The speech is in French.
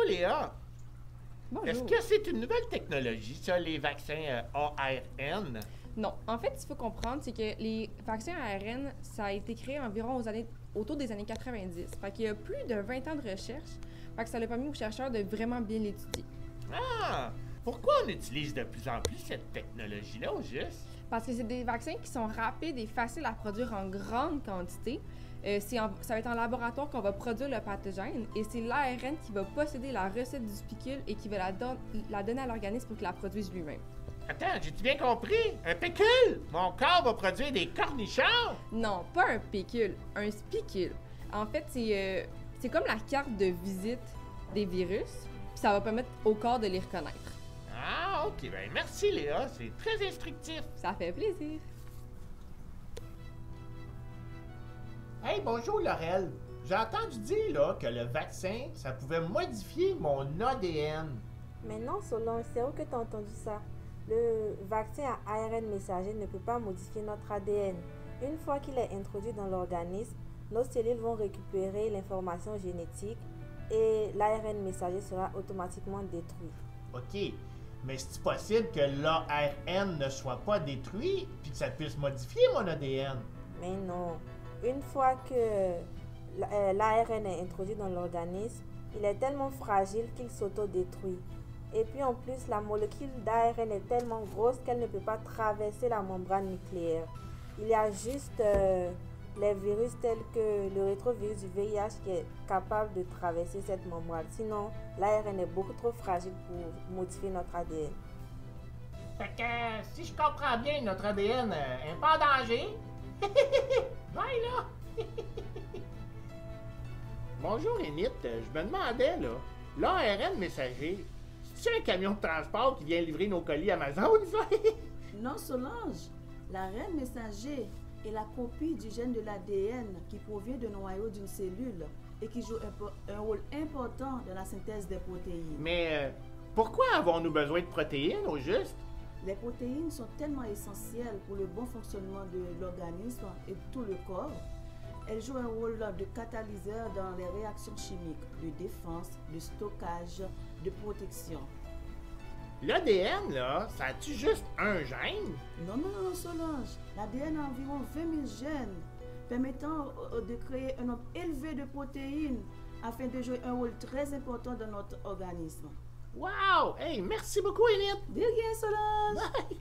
Léa. Bonjour. Est-ce que c'est une nouvelle technologie, ça, les vaccins ARN? Non, en fait, ce qu'il faut comprendre, c'est que les vaccins ARN, ça a été créé environ autour des années 90. Fait qu'il y a plus de 20 ans de recherche, fait que ça a permis aux chercheurs de vraiment bien l'étudier. Ah! Pourquoi on utilise de plus en plus cette technologie-là, au juste? Parce que c'est des vaccins qui sont rapides et faciles à produire en grande quantité. Ça va être en laboratoire qu'on va produire le pathogène et c'est l'ARN qui va posséder la recette du spicule et qui va la donner à l'organisme pour qu'il la produise lui-même. Attends, j'ai-tu bien compris? Un pécule! Mon corps va produire des cornichons! Non, pas un pécule, un spicule. En fait, c'est comme la carte de visite des virus, puis ça va permettre au corps de les reconnaître. Ah, ok, ben merci Léa, c'est très instructif. Ça fait plaisir. Hey, bonjour Laurel. J'ai entendu dire là, que le vaccin, ça pouvait modifier mon ADN. Mais non, Solange, c'est où que tu as entendu ça? Le vaccin à ARN messager ne peut pas modifier notre ADN. Une fois qu'il est introduit dans l'organisme, nos cellules vont récupérer l'information génétique et l'ARN messager sera automatiquement détruit. Ok, mais c'est possible que l'ARN ne soit pas détruit puis que ça puisse modifier mon ADN? Mais non. Une fois que l'ARN est introduit dans l'organisme, il est tellement fragile qu'il s'autodétruit. Et puis en plus, la molécule d'ARN est tellement grosse qu'elle ne peut pas traverser la membrane nucléaire. Il y a juste les virus tels que le rétrovirus du VIH qui est capable de traverser cette membrane. Sinon, l'ARN est beaucoup trop fragile pour modifier notre ADN. Fait que, si je comprends bien, notre ADN n'est pas en danger. Bye, là! Bonjour, Enid. Je me demandais, là, l'ARN messager, c'est un camion de transport qui vient livrer nos colis Amazon, ça? Non, Solange, l'ARN messager est la copie du gène de l'ADN qui provient du noyau d'une cellule et qui joue un rôle important dans la synthèse des protéines. Mais pourquoi avons-nous besoin de protéines, au juste? Les protéines sont tellement essentielles pour le bon fonctionnement de l'organisme et de tout le corps. Elles jouent un rôle de catalyseur dans les réactions chimiques, de défense, de stockage, de protection. L'ADN, là, ça a-tu juste un gène? Non, Solange. L'ADN a environ 20 000 gènes permettant de créer un nombre élevé de protéines afin de jouer un rôle très important dans notre organisme. Wow! Hey, merci beaucoup, Enid! De rien, Solange! Bye!